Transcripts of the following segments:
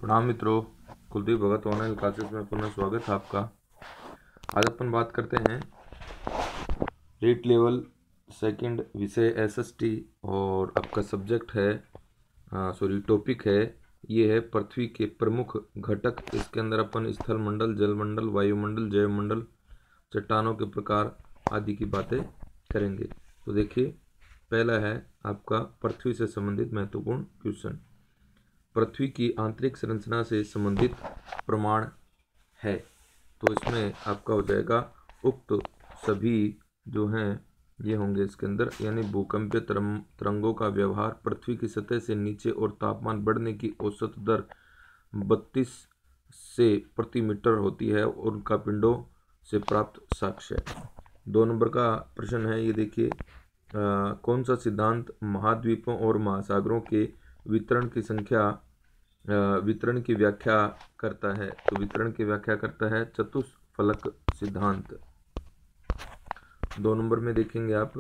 प्रणाम मित्रों, कुलदीप भगत online classes में पुनः स्वागत है आपका। आज अपन बात करते हैं रेट लेवल सेकंड विषय एसएसटी और आपका सब्जेक्ट है टॉपिक है ये है पृथ्वी के प्रमुख घटक। इसके अंदर अपन स्थल मंडल, जल मंडल, वायुमंडल, जैव मंडल, चट्टानों के प्रकार आदि की बातें करेंगे। तो देखिए, पहला है आपका पृथ्वी से संबंधित महत्वपूर्ण क्वेश्चन। पृथ्वी की आंतरिक संरचना से संबंधित प्रमाण है, तो इसमें आपका हो जाएगा उक्त सभी जो हैं ये होंगे इसके अंदर, यानी भूकंपीय तरंगों का व्यवहार, पृथ्वी की सतह से नीचे और तापमान बढ़ने की औसत दर 32 से प्रति मीटर होती है और उनका पिंडों से प्राप्त साक्ष्य। 2 नंबर का प्रश्न है, ये देखिए, कौन सा सिद्धांत महाद्वीपों और महासागरों के वितरण की व्याख्या करता है? तो वितरण की व्याख्या करता है चतुष्फलक सिद्धांत। 2 नंबर में देखेंगे आप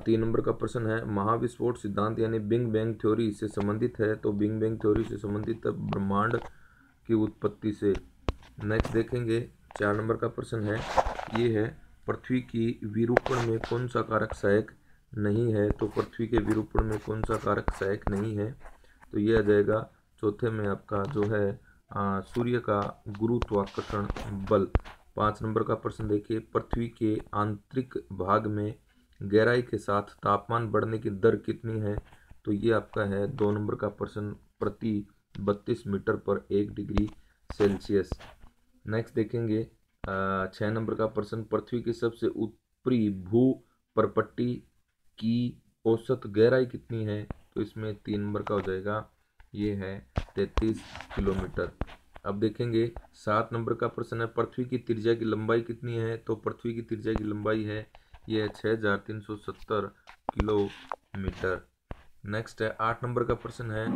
3 नंबर का प्रश्न है, महाविस्फोट सिद्धांत यानी बिग बैंग थ्योरी से संबंधित है। तो बिग बैंग थ्योरी से संबंधित ब्रह्मांड की उत्पत्ति से। नेक्स्ट देखेंगे 4 नंबर का प्रश्न है, ये है पृथ्वी की विरूपण में कौन सा कारक सहायक नहीं है? तो पृथ्वी के विरूपण में कौन सा कारक सहायक नहीं है? तो ये आ जाएगा चौथे में आपका जो है सूर्य का गुरुत्वाकर्षण बल। 5 नंबर का प्रश्न देखिए, पृथ्वी के आंतरिक भाग में गहराई के साथ तापमान बढ़ने की दर कितनी है? तो ये आपका है 2 नंबर का प्रश्न, प्रति 32 मीटर पर 1 डिग्री सेल्सियस। नेक्स्ट देखेंगे 6 नंबर का प्रश्न, पृथ्वी की सबसे ऊपरी भू परपट्टी की औसत गहराई कितनी है? तो इसमें 3 नंबर का हो जाएगा, ये है 33 किलोमीटर। अब देखेंगे 7 नंबर का प्रश्न है, पृथ्वी की त्रिज्या की लंबाई कितनी है? तो पृथ्वी की त्रिज्या की लंबाई है ये 6370 किलोमीटर। नेक्स्ट है 8 नंबर का प्रश्न है,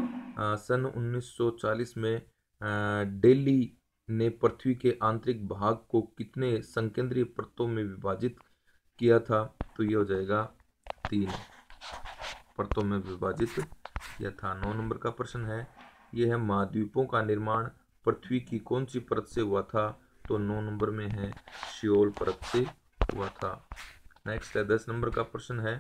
सन 1940 में दिल्ली ने पृथ्वी के आंतरिक भाग को कितने संकेंद्रीय परतों में विभाजित किया था? तो ये हो जाएगा 3 परतों में विभाजित किया था। 9 नंबर का प्रश्न है, यह है महाद्वीपों का निर्माण पृथ्वी की कौन सी परत से हुआ था? तो 9 नंबर में है शियोल परत से हुआ था। नेक्स्ट है 10 नंबर का प्रश्न है,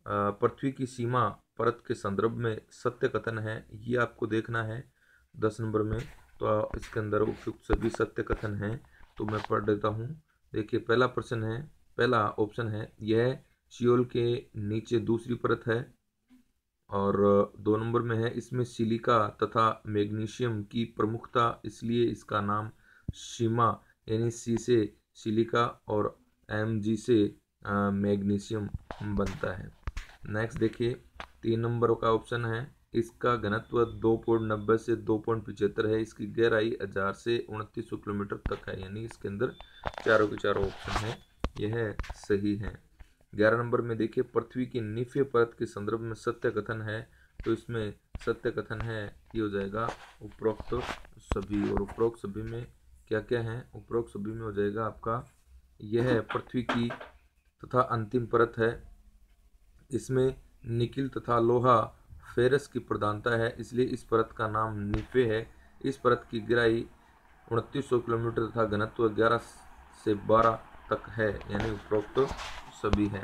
पृथ्वी की सीमा परत के संदर्भ में सत्य कथन है, ये आपको देखना है 10 नंबर में। तो इसके अंदर उपयुक्त सभी सत्य कथन हैं, तो मैं पढ़ देता हूँ। देखिए, पहला ऑप्शन है, यह शियोल के नीचे दूसरी परत है। और 2 नंबर में है, इसमें सिलिका तथा मैग्नीशियम की प्रमुखता, इसलिए इसका नाम सीमा यानी सी से सिलिका और एमजी से मैग्नीशियम बनता है। नेक्स्ट देखिए 3 नंबर का ऑप्शन है, इसका घनत्व 2.90 से 2.75 है, इसकी गहराई 1000 से 2900 किलोमीटर तक है, यानी इसके अंदर चारों के चारों ऑप्शन है, यह सही है। 11 नंबर में देखिए, पृथ्वी की निफीय परत के संदर्भ में सत्य कथन है। तो इसमें सत्य कथन है, ये हो जाएगा उपरोक्त सभी। और उपरोक्त सभी में क्या क्या है? उपरोक्त सभी में हो जाएगा आपका, यह पृथ्वी की तथा अंतिम परत है, इसमें निकिल तथा लोहा फेरस की प्रधानता है, इसलिए इस परत का नाम निफे है। इस परत की गहराई 2900 किलोमीटर तथा घनत्व 11 से 12 तक है, यानी उपरोक्त सभी है।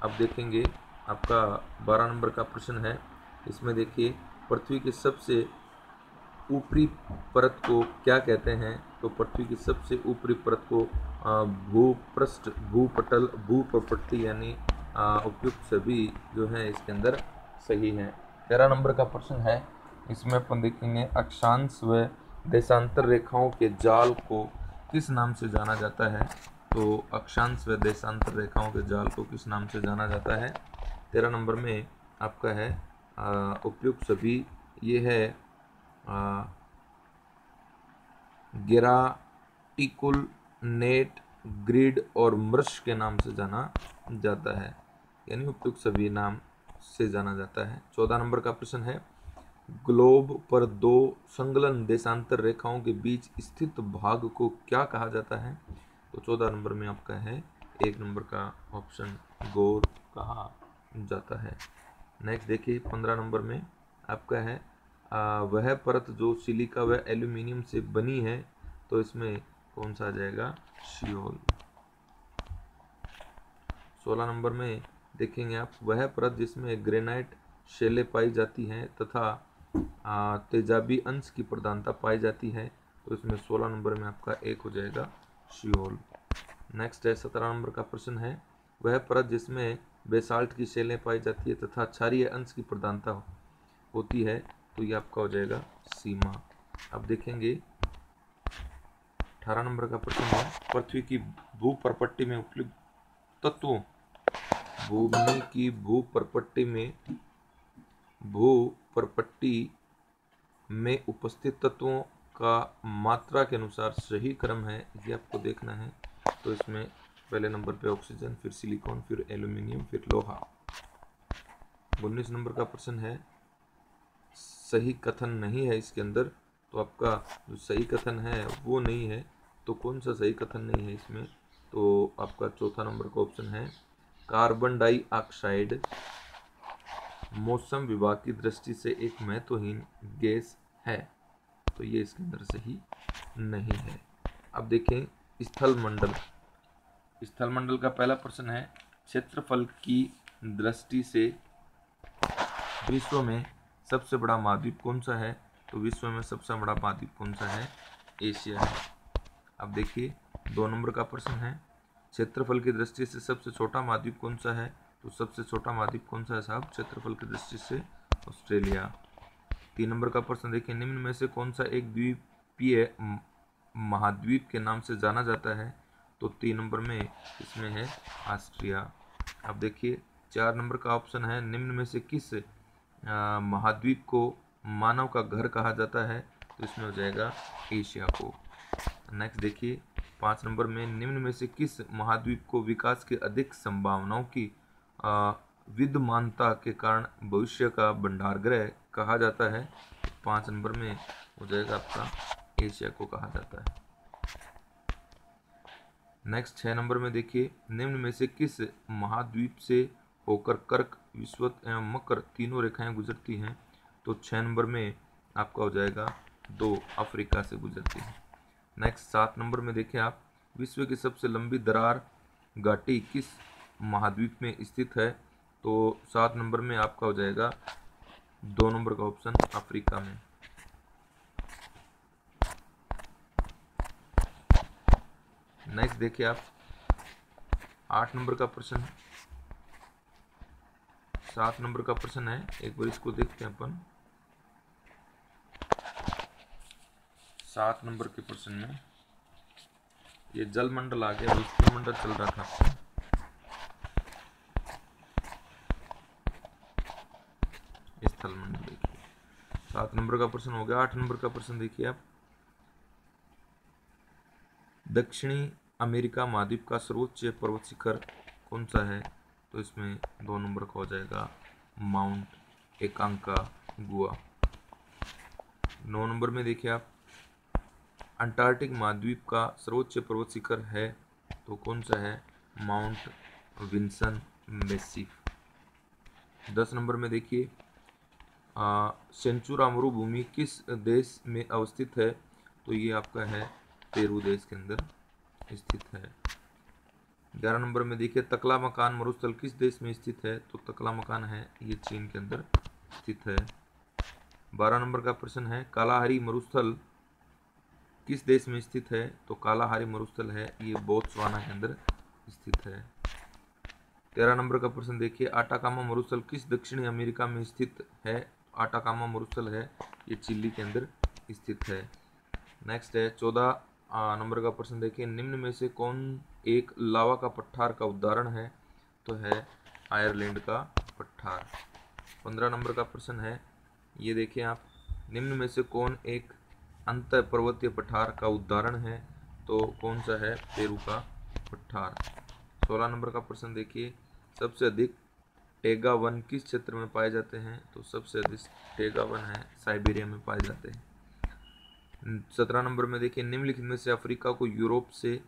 अब देखेंगे आपका 12 नंबर का प्रश्न है, इसमें देखिए, पृथ्वी की सबसे ऊपरी परत को क्या कहते हैं? तो पृथ्वी की सबसे ऊपरी परत को भूपृष्ठ, भूपटल, भूप्रपट्टी यानी उपयुक्त सभी जो है इसके अंदर सही है। 13 नंबर का प्रश्न है, इसमें अपन देखेंगे अक्षांश व देशांतर रेखाओं के जाल को किस नाम से जाना जाता है? तो अक्षांश व देशांतर रेखाओं के जाल को किस नाम से जाना जाता है? 13 नंबर में आपका है उपयुक्त सभी, ये है गिराटिकुल, नेट, ग्रिड और मृश के नाम से जाना जाता है, यानी उपयुक्त सभी नाम से जाना जाता है। 14 नंबर का प्रश्न है, ग्लोब पर 2 संलग्न देशांतर रेखाओं के बीच स्थित भाग को क्या कहा जाता है? तो 14 नंबर में आपका है 1 नंबर का ऑप्शन गोर कहा जाता है। नेक्स्ट देखिए 15 नंबर में आपका है वह परत जो सिलिका व एल्यूमिनियम से बनी है, तो इसमें कौन सा आ जाएगा? सियोल। 16 नंबर में देखेंगे आप, वह परत जिसमें ग्रेनाइट शैलें पाई जाती हैं तथा तेजाबी अंश की प्रधानता पाई जाती है, तो इसमें 16 नंबर में आपका एक हो जाएगा सियोल। नेक्स्ट है 17 नंबर का प्रश्न है, वह परत जिसमें बेसाल्ट की शैलें पाई जाती है तथा क्षारीय अंश की प्रधानता होती है, तो ये आपका हो जाएगा सीमा। अब देखेंगे 18 नंबर का प्रश्न है, पृथ्वी की भूप्रपट्टी में उपलब्ध तत्वों, भूमि की भूप्रपट्टी में उपस्थित तत्वों का मात्रा के अनुसार सही क्रम है, ये आपको देखना है। तो इसमें पहले नंबर पे ऑक्सीजन, फिर सिलिकॉन, फिर एल्यूमिनियम, फिर लोहा। 19 नंबर का प्रश्न है, सही कथन नहीं है इसके अंदर, तो आपका जो सही कथन है वो नहीं है, तो कौन सा सही कथन नहीं है इसमें? तो आपका चौथा नंबर का ऑप्शन है, कार्बन डाइऑक्साइड मौसम विभाग की दृष्टि से एक महत्वहीन गैस है, तो ये इसके अंदर सही नहीं है। अब देखें स्थल मंडल। स्थल मंडल का पहला प्रश्न है, क्षेत्रफल की दृष्टि से विश्व में सबसे बड़ा महाद्वीप कौन सा है? तो विश्व में सबसे बड़ा महाद्वीप कौन सा है? एशिया है। अब देखिए 2 नंबर का प्रश्न है, क्षेत्रफल की दृष्टि से सबसे छोटा महाद्वीप कौन सा है? तो सबसे छोटा महाद्वीप कौन सा है साहब क्षेत्रफल की दृष्टि से? ऑस्ट्रेलिया। 3 नंबर का प्रश्न देखिए, निम्न में से कौन सा एक द्वीपीय महाद्वीप के नाम से जाना जाता है? तो 3 नंबर में इसमें है ऑस्ट्रिया। अब देखिए 4 नंबर का ऑप्शन है, निम्न में से किस महाद्वीप को मानव का घर कहा जाता है? तो इसमें हो जाएगा एशिया को। नेक्स्ट देखिए 5 नंबर में, निम्न में से किस महाद्वीप को विकास की अधिक संभावनाओं की विद्यमानता के कारण भविष्य का भंडारगृह कहा जाता है? 5 नंबर में हो जाएगा आपका एशिया को कहा जाता है। नेक्स्ट 6 नंबर में देखिए, निम्न में से किस महाद्वीप से होकर कर्क, विषुवत एवं मकर तीनों रेखाएं गुजरती हैं? तो 6 नंबर में आपका हो जाएगा 2 अफ्रीका से गुजरती है। नेक्स्ट 7 नंबर में देखिए आप, विश्व की सबसे लंबी दरार घाटी किस महाद्वीप में स्थित है? तो 7 नंबर में आपका हो जाएगा 2 नंबर का ऑप्शन अफ्रीका में। नेक्स्ट देखिए आप 8 नंबर का प्रश्न, 7 नंबर का प्रश्न है, एक बार इसको देखते हैं अपन। 7 नंबर के प्रश्न में ये जल मंडल आ गया, स्थल मंडल चल रहा था। स्थल मंडल देखिए 7 नंबर का प्रश्न हो गया। 8 नंबर का प्रश्न देखिए आप, दक्षिणी अमेरिका महाद्वीप का सर्वोच्च पर्वत शिखर कौन सा है? तो इसमें 2 नंबर का हो जाएगा माउंट एकांकागुआ। 9 नंबर में देखिए आप, अंटार्कटिक महाद्वीप का सर्वोच्च पर्वत शिखर है, तो कौन सा है? Mount Vinson massif. 10 नंबर में देखिए, सेंचुरा मरुभूमि किस देश में अवस्थित है? तो ये आपका है पेरू देश के अंदर स्थित है। 11 नंबर में देखिए, तकला मकान मरुस्थल किस देश में स्थित है? तो तकला मकान है ये चीन के अंदर स्थित है। 12 नंबर का प्रश्न है, कालाहारी मरुस्थल किस देश में स्थित है? तो कालाहारी मरुस्थल है ये बोत्सवाना के अंदर स्थित है। 13 नंबर का प्रश्न देखिए, आटाकामा मरुस्थल किस दक्षिणी अमेरिका में स्थित है? आटाकामा मरुस्थल है ये चिली के अंदर स्थित है। नेक्स्ट है 14 नंबर का प्रश्न देखिए, निम्न में से कौन एक लावा का पठार का उदाहरण है? तो है आयरलैंड का पठार। 15 नंबर का प्रश्न है, ये देखिए आप, निम्न में से कौन एक अंतः पर्वतीय पठार का उदाहरण है? तो कौन सा है? पेरू का पठार। 16 नंबर का प्रश्न देखिए, सबसे अधिक टेगा वन किस क्षेत्र में पाए जाते हैं? तो सबसे अधिक टेगा वन है साइबेरिया में पाए जाते हैं। 17 नंबर में देखिए, निम्नलिखित में से अफ्रीका को यूरोप से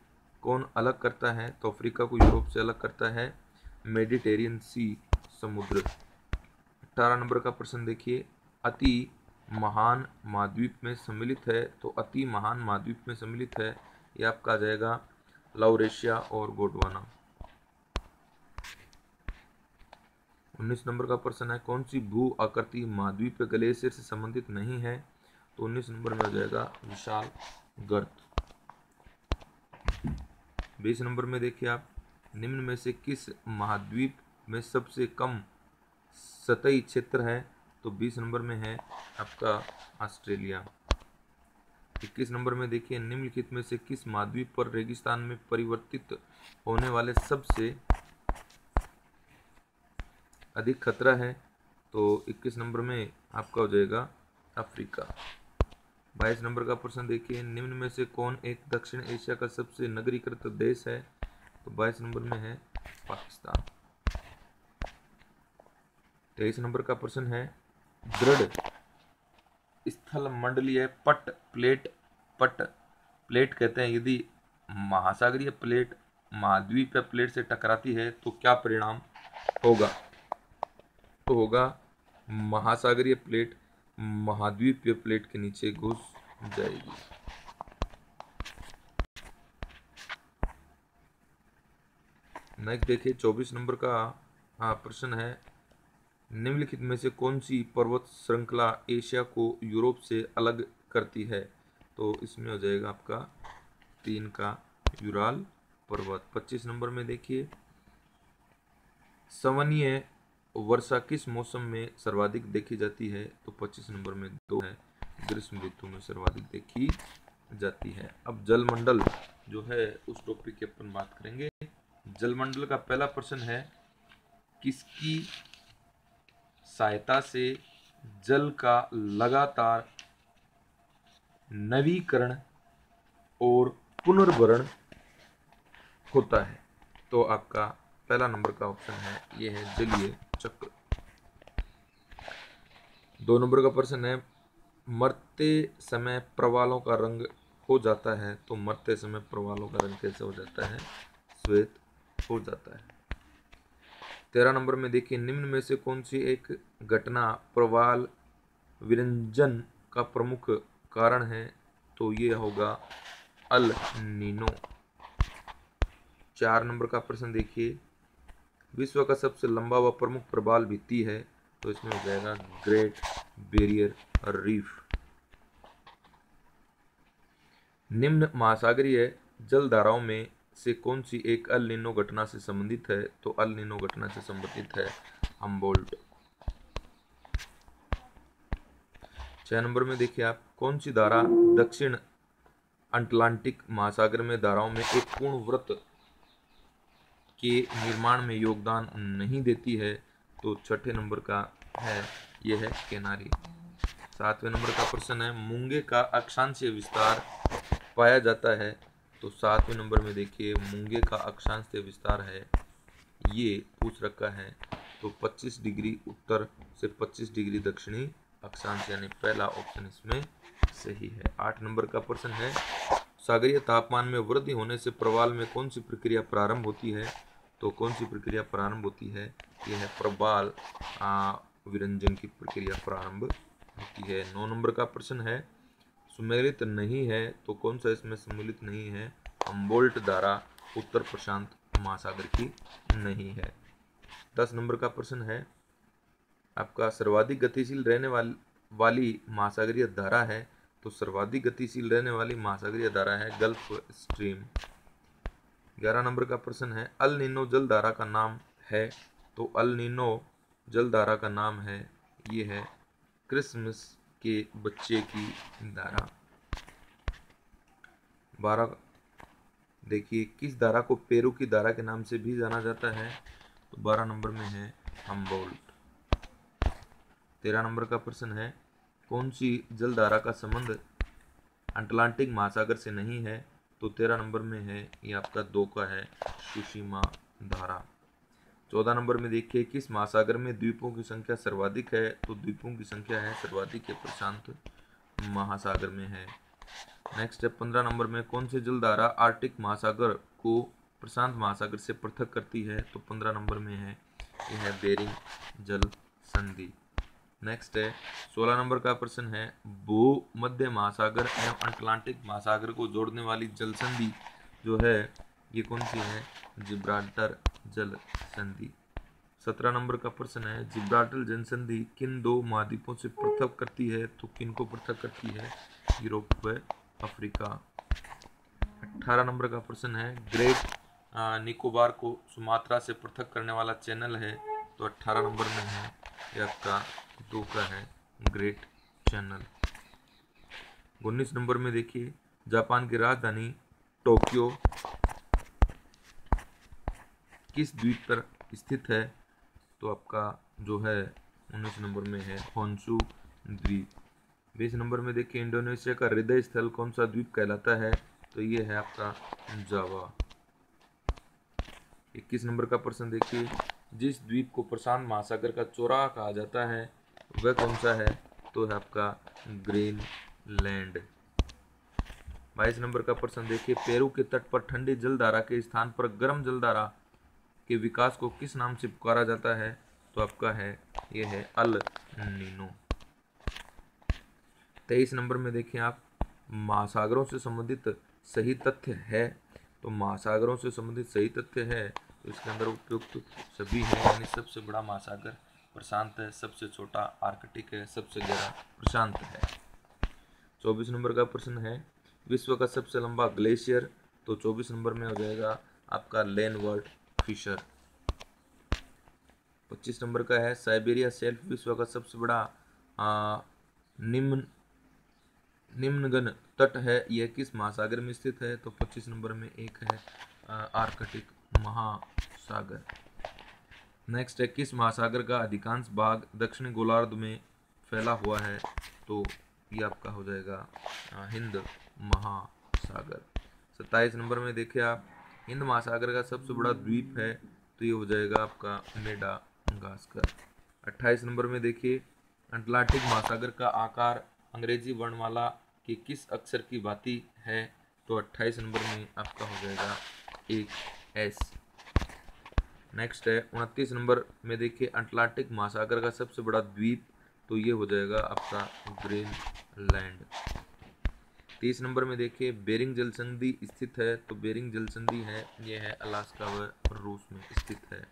कौन अलग करता है? तो अफ्रीका को यूरोप से अलग करता है मेडिटेरियन सी समुद्र। 18 नंबर का प्रश्न देखिए, अति महान महाद्वीप में सम्मिलित है, तो अति महान महाद्वीप में सम्मिलित है, ये आपका आ जाएगा लाउरेशिया और गोंडवाना। 19 नंबर का प्रश्न है, कौन सी भू आकृति महाद्वीप ग्लेशियर से संबंधित नहीं है, तो 19 नंबर में आ जाएगा विशाल गर्त। 20 नंबर में देखिए आप, निम्न में से किस महाद्वीप में सबसे कम सतही क्षेत्र है, तो 20 नंबर में है आपका ऑस्ट्रेलिया। 21 नंबर में देखिए, निम्नलिखित में से किस महाद्वीप पर रेगिस्तान में परिवर्तित होने वाले सबसे अधिक खतरा है, तो 21 नंबर में आपका हो जाएगा अफ्रीका। 22 नंबर का प्रश्न देखिए, निम्न में से कौन एक दक्षिण एशिया का सबसे नगरीकृत देश है, तो 22 नंबर में है पाकिस्तान। 23 नंबर का प्रश्न है, दृढ़ स्थल मंडलीय पट प्लेट कहते हैं, यदि महासागरीय प्लेट महाद्वीपीय प्लेट से टकराती है तो क्या परिणाम होगा, तो होगा महासागरीय प्लेट महाद्वीपीय प्लेट के नीचे घुस जाएगी। नेक्स्ट देखिए 24 नंबर का प्रश्न है, निम्नलिखित में से कौन सी पर्वत श्रृंखला एशिया को यूरोप से अलग करती है, तो इसमें हो जाएगा आपका 3 का यूराल पर्वत। 25 नंबर में देखिए, संवहनीय वर्षा किस मौसम में सर्वाधिक देखी जाती है, तो 25 नंबर में 2 है, ग्रीष्म ऋतु में सर्वाधिक देखी जाती है। अब जलमंडल जो है उस टॉपिक की अपन बात करेंगे। जलमंडल का पहला प्रश्न है, किसकी सहायता से जल का लगातार नवीकरण और पुनर्भरण होता है, तो आपका पहला नंबर का ऑप्शन है ये है जलीय चक्र। 2 नंबर का प्रश्न है, मरते समय प्रवालों का रंग हो जाता है, तो मरते समय प्रवालों का रंग कैसे हो जाता है, श्वेत हो जाता है। 13 नंबर में देखिए, निम्न में से कौन सी एक घटना प्रवाल विरंजन का प्रमुख कारण है, तो ये होगा अल नीनो। 4 नंबर का प्रश्न देखिए, विश्व का सबसे लंबा व प्रमुख प्रवाल भित्ति है, तो इसमें हो जाएगा ग्रेट बैरियर रीफ। निम्न महासागरीय जलधाराओं में से कौन सी एक अल नीनो घटना से संबंधित है, तो अल नीनो घटना से संबंधित है हम्बोल्ट। 6 नंबर में देखिए आप, कौन सी धारा दक्षिण अटलांटिक महासागर में धाराओं में एक पूर्ण वृत्त के निर्माण में योगदान नहीं देती है, तो 6 नंबर का है यह है कैनारी। 7वें नंबर का प्रश्न है, मूंगे का अक्षांशीय विस्तार पाया जाता है, तो 7वें नंबर में देखिए मूंगे का अक्षांशीय विस्तार है ये पूछ रखा है, तो 25 डिग्री उत्तर से 25 डिग्री दक्षिणी अक्षांश, यानी पहला ऑप्शन इसमें सही है। 8 नंबर का प्रश्न है, सागरीय तापमान में वृद्धि होने से प्रवाल में कौन सी प्रक्रिया प्रारंभ होती है, तो कौन सी प्रक्रिया प्रारंभ होती है, यह है प्रवाल विरंजन की प्रक्रिया प्रारंभ होती है। 9 नंबर का प्रश्न है, सम्मिलित नहीं है, तो कौन सा इसमें सम्मिलित नहीं है, हम्बोल्ट धारा उत्तर प्रशांत महासागर की नहीं है। 10 नंबर का प्रश्न है, आपका सर्वाधिक गतिशील रहने वाली महासागरीय धारा है, तो सर्वाधिक गतिशील रहने वाली महासागरीय धारा है गल्फ स्ट्रीम। 11 नंबर का प्रश्न है, अल नीनो जल धारा का नाम है, तो अल नीनो जल धारा का नाम है ये है क्रिसमस के बच्चे की धारा। 12 देखिए, किस धारा को पेरू की धारा के नाम से भी जाना जाता है, तो 12 नंबर में है हम्बोल्ट। 13 नंबर का प्रश्न है, कौन सी जलधारा का संबंध अटलांटिक महासागर से नहीं है, तो 13 नंबर में है ये आपका 2 का है सुशीमा धारा। 14 नंबर में देखिए, किस महासागर में द्वीपों की संख्या सर्वाधिक है, तो द्वीपों की संख्या है सर्वाधिक है प्रशांत महासागर में है। नेक्स्ट है 15 नंबर में, कौन सी जलधारा आर्कटिक महासागर को प्रशांत महासागर से पृथक करती है, तो 15 नंबर में है यह है बेरिंग जल संधि। नेक्स्ट है 16 नंबर का प्रश्न है, भूमध्य महासागर एवं अटलांटिक महासागर को जोड़ने वाली जल संधि जो है ये कौन सी है? जिब्राल्टर जल संधि। 17 नंबर का प्रश्न है, जिब्राल्टर जल संधि किन दो महाद्वीपों से पृथक करती है? तो किन को पृथक करती है? यूरोप व अफ्रीका। 18 नंबर का प्रश्न है, ग्रेट निकोबार को सुमात्रा से पृथक करने वाला चैनल है? तो 18 नंबर में है ये आपका दो का है ग्रेट चैनल। 19 नंबर में देखिए, जापान की राजधानी टोक्यो किस द्वीप पर स्थित है? तो आपका जो है 19 नंबर में है होन्शु द्वीप। 20 नंबर में देखिए, इंडोनेशिया का हृदय स्थल कौन सा द्वीप कहलाता है? तो ये है आपका जावा। 21 नंबर का प्रश्न देखिए, जिस द्वीप को प्रशांत महासागर का चौराहा कहा जाता है वह कौन सा है? तो है आपका ग्रीनलैंड। 22 नंबर का प्रश्न देखिए, पेरू के तट पर ठंडी जलधारा के स्थान पर गर्म जलधारा के विकास को किस नाम से पुकारा जाता है? तो आपका है ये है अल नीनो। 23 नंबर में देखिए आप, महासागरों से संबंधित सही तथ्य है? तो महासागरों से संबंधित सही तथ्य है तो इसके अंदर उपयुक्त सभी है, यानी सबसे बड़ा महासागर प्रशांत है, सबसे छोटा आर्कटिक है, सबसे गहरा प्रशांत है। 24 नंबर का प्रश्न है, विश्व का सबसे लंबा ग्लेशियर? तो 24 नंबर में हो जाएगा आपका लेनवर्ट फिशर। 25 नंबर का है, साइबेरिया शेल्फ विश्व का सबसे बड़ा निम्नगन तट है, यह किस महासागर में स्थित है? तो 25 नंबर में एक है आर्कटिक महासागर। नेक्स्ट है, किस महासागर का अधिकांश भाग दक्षिणी गोलार्ध में फैला हुआ है? तो ये आपका हो जाएगा हिंद महासागर। 27 नंबर में देखिए आप, हिंद महासागर का सबसे बड़ा द्वीप है? तो ये हो जाएगा आपका मेडागास्कर। 28 नंबर में देखिए, अटलांटिक महासागर का आकार अंग्रेजी वर्णमाला के किस अक्षर की भांति है? तो 28 नंबर में आपका हो जाएगा एक एस। नेक्स्ट है 29 नंबर में देखिए, अटलांटिक महासागर का सबसे बड़ा द्वीप? तो ये हो जाएगा आपका ग्रीनलैंड। 30 नंबर में देखिए, बेरिंग जल संधि स्थित है? तो बेरिंग जल संधि है ये है अलास्का व रूस में स्थित है।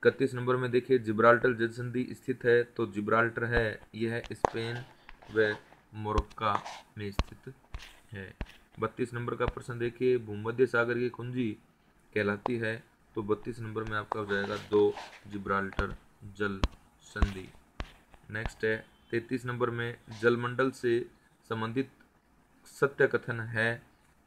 31 नंबर में देखिए, जिब्राल्टर जल संधि स्थित है? तो जिब्राल्टर है यह है स्पेन व मोरक्को में स्थित है। 32 नंबर का प्रश्न देखिए, भूमध्य सागर की कुंजी कहलाती है? तो 32 नंबर में आपका हो जाएगा दो जिब्राल्टर जल संधि। नेक्स्ट है 33 नंबर में, जलमंडल से संबंधित सत्य कथन है?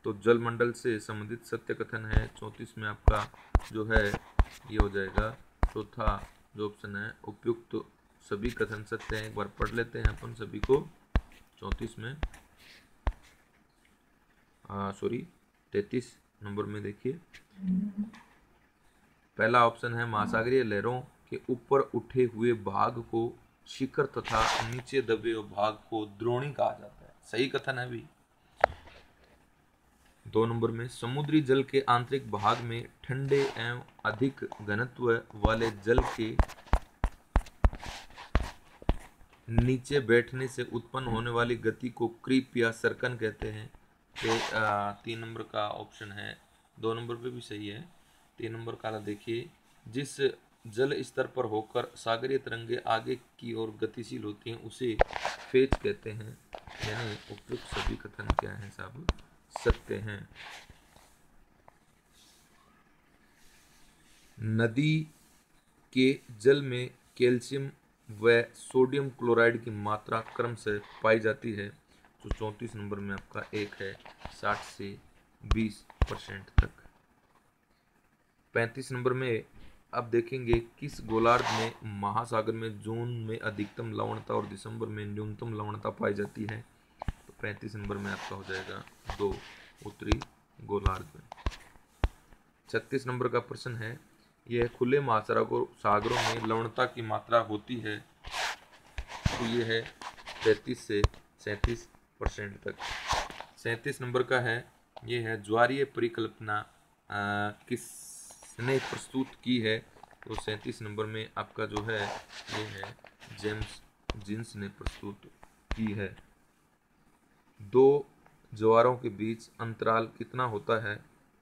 तो जलमंडल से संबंधित सत्य कथन है 34 में आपका जो है ये हो जाएगा चौथा जो ऑप्शन है उपयुक्त सभी कथन सत्य हैं। एक बार पढ़ लेते हैं अपन सभी को। 34 में 33 नंबर में देखिए, पहला ऑप्शन है, महासागरीय लहरों के ऊपर उठे हुए भाग को शिखर तथा नीचे दबे हुए भाग को द्रोणी कहा जाता है। सही कथन है भी। 2 नंबर में, समुद्री जल के आंतरिक भाग में ठंडे एवं अधिक घनत्व वाले जल के नीचे बैठने से उत्पन्न होने वाली गति को क्रीप या सरकन कहते हैं। 3 नंबर का ऑप्शन है, 2 नंबर पे भी सही है। 3 नंबर का देखिए, जिस जल स्तर पर होकर सागरीय तरंगे आगे की ओर गतिशील होती हैं उसे फेज कहते हैं। यानी उपयुक्त सभी कथन क्या हैं साहब? सत्य हैं। नदी के जल में कैल्शियम व सोडियम क्लोराइड की मात्रा क्रम से पाई जाती है। तो 34 नंबर में आपका एक है 60 से 20% तक। 35 नंबर में अब देखेंगे, किस गोलार्ध में महासागर में जून में अधिकतम लवणता और दिसंबर में न्यूनतम लवणता पाई जाती है? तो 35 नंबर में आपका हो जाएगा 2 उत्तरी गोलार्ध में। 36 नंबर का प्रश्न है, यह खुले महासागरों में लवणता की मात्रा होती है? तो ये है 33 से 37% तक। 37 नंबर का है, ये है ज्वारीय परिकल्पना किसने प्रस्तुत की है? तो 37 नंबर में आपका जो है ये है जेम्स जिन्स ने प्रस्तुत की है। दो ज्वारों के बीच अंतराल कितना होता है?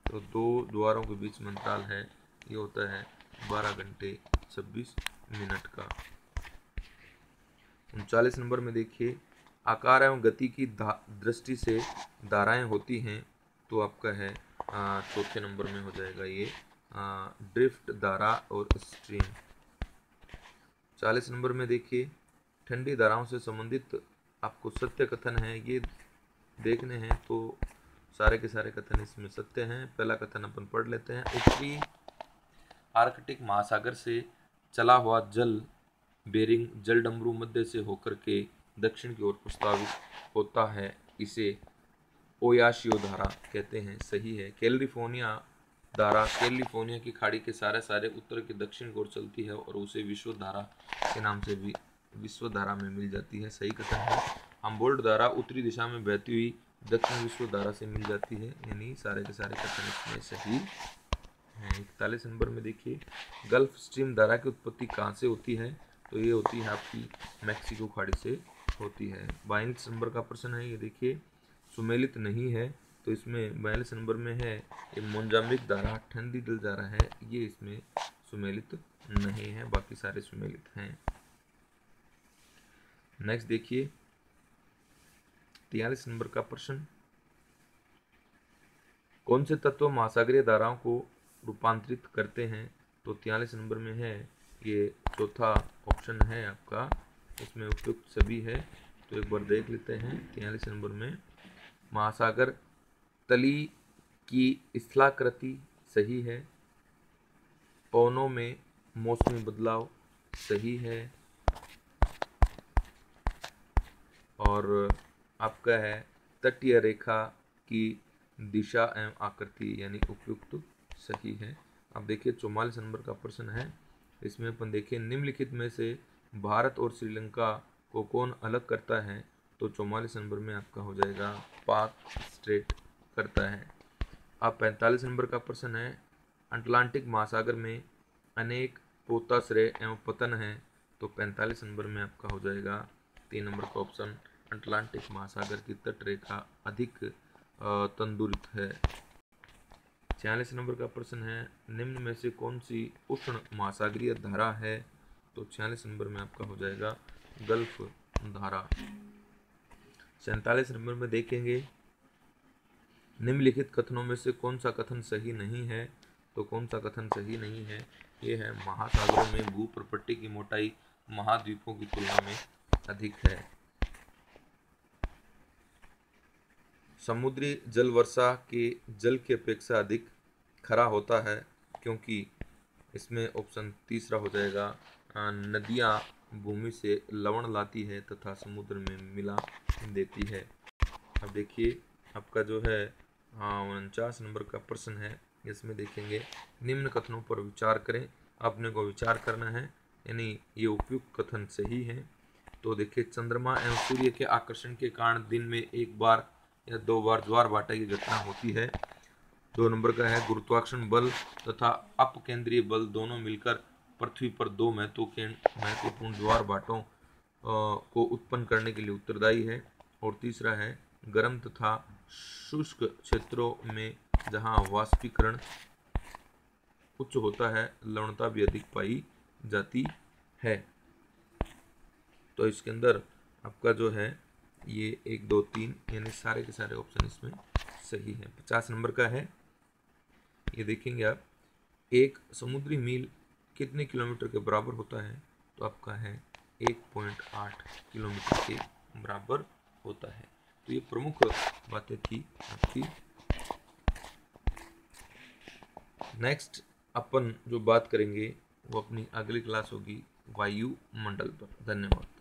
तो दो ज्वारों के बीच में अंतराल है, ये होता है 12 घंटे 26 मिनट का। 39 नंबर में देखिए, आकार एवं गति की दृष्टि से धाराएं होती हैं, तो आपका है चौथे नंबर में हो जाएगा ये ड्रिफ्ट धारा और स्ट्रीम। 40 नंबर में देखिए, ठंडी धाराओं से संबंधित आपको सत्य कथन है, ये देखने हैं, तो सारे के सारे कथन इसमें सत्य हैं। पहला कथन अपन पढ़ लेते हैं। उत्तरी आर्कटिक महासागर से चला हुआ जल बेरिंग जलडमरू मध्य से होकर के दक्षिण की ओर प्रस्तावित होता है, इसे ओयाशियो धारा कहते हैं। सही है। कैलिफोर्निया धारा कैलिफोर्निया की खाड़ी के सारे उत्तर के दक्षिण की ओर चलती है और उसे विश्व धारा के नाम से भी विश्व धारा में मिल जाती है। सही कथन है। हम्बोल्ट धारा उत्तरी दिशा में बहती हुई दक्षिण विश्व धारा से मिल जाती है, यानी सारे के सारे कथन इसमें सही है। 41 नंबर में देखिए, गल्फ स्ट्रीम धारा की उत्पत्ति कहाँ से होती है? तो ये होती है आपकी मैक्सिको खाड़ी से होती है। 42 नंबर का प्रश्न है, ये देखिए, सुमेलित नहीं है, तो इसमें 42 नंबर में है ये मोजाम्बिक धारा ठंडी दिल धारा है, ये इसमें सुमेलित नहीं है, बाकी सारे सुमेलित हैं। नेक्स्ट देखिए 43 नंबर का प्रश्न, कौन से तत्व महासागरीय धाराओं को रूपांतरित करते हैं? तो 43 नंबर में है ये चौथा ऑप्शन है आपका, इसमें उपयुक्त सभी है, तो एक बार देख लेते हैं। 43 नंबर में महासागर तली की स्थलाकृति सही है, पवनों में मौसमी बदलाव सही है, और आपका है तटीय रेखा की दिशा एवं आकृति यानी उपयुक्त सही है। अब देखिए 44 नंबर का प्रश्न है, इसमें अपन देखिए, निम्नलिखित में से भारत और श्रीलंका को कौन अलग करता है? तो 44 नंबर में आपका हो जाएगा पाक स्ट्रेट करता है। अब 45 नंबर का प्रश्न है, अटलांटिक महासागर में अनेक पोताश्रय एवं पतन है, तो 45 नंबर में आपका हो जाएगा 3 नंबर का ऑप्शन, अटलांटिक महासागर की तट रेखा अधिक तंदुरित है। 46 नंबर का प्रश्न है, निम्न में से कौन सी उष्ण महासागरीय धारा है? तो 46 नंबर में आपका हो जाएगा गल्फ धारा। 47 नंबर में देखेंगे, निम्नलिखित कथनों में से कौन सा कथन सही नहीं है? तो कौन सा कथन सही नहीं है? ये है महासागरों में भूप्रपट्टी की मोटाई महाद्वीपों की तुलना में अधिक है। समुद्री जल वर्षा के जल की अपेक्षा अधिक खरा होता है, क्योंकि इसमें ऑप्शन तीसरा हो जाएगा, नदियाँ भूमि से लवण लाती है तथा समुद्र में मिला देती है। अब देखिए आपका जो है 49 नंबर का प्रश्न है, इसमें देखेंगे, निम्न कथनों पर विचार करें। आपने को विचार करना है, यानी ये उपयुक्त कथन सही है। तो देखिए, चंद्रमा एवं सूर्य के आकर्षण के कारण दिन में एक बार या 2 बार ज्वार भाटा की घटना होती है। 2 नंबर का है, गुरुत्वाकर्षण बल तथा अपकेंद्रीय बल दोनों मिलकर पृथ्वी पर 2 महत्वपूर्ण ज्वार भाटों को उत्पन्न करने के लिए उत्तरदायी है। और तीसरा है, गर्म तथा शुष्क क्षेत्रों में जहां वाष्पीकरण उच्च होता है, लवणता भी अधिक पाई जाती है। तो इसके अंदर आपका जो है ये 1 2 3 यानी सारे के सारे ऑप्शन इसमें सही है। 50 नंबर का है, ये देखेंगे आप, एक समुद्री मील कितने किलोमीटर के बराबर होता है? तो आपका है 1.8 किलोमीटर के बराबर होता है। तो ये प्रमुख बातें थी आपकी। नेक्स्ट अपन जो बात करेंगे वो अपनी अगली क्लास होगी वायुमंडल पर। धन्यवाद।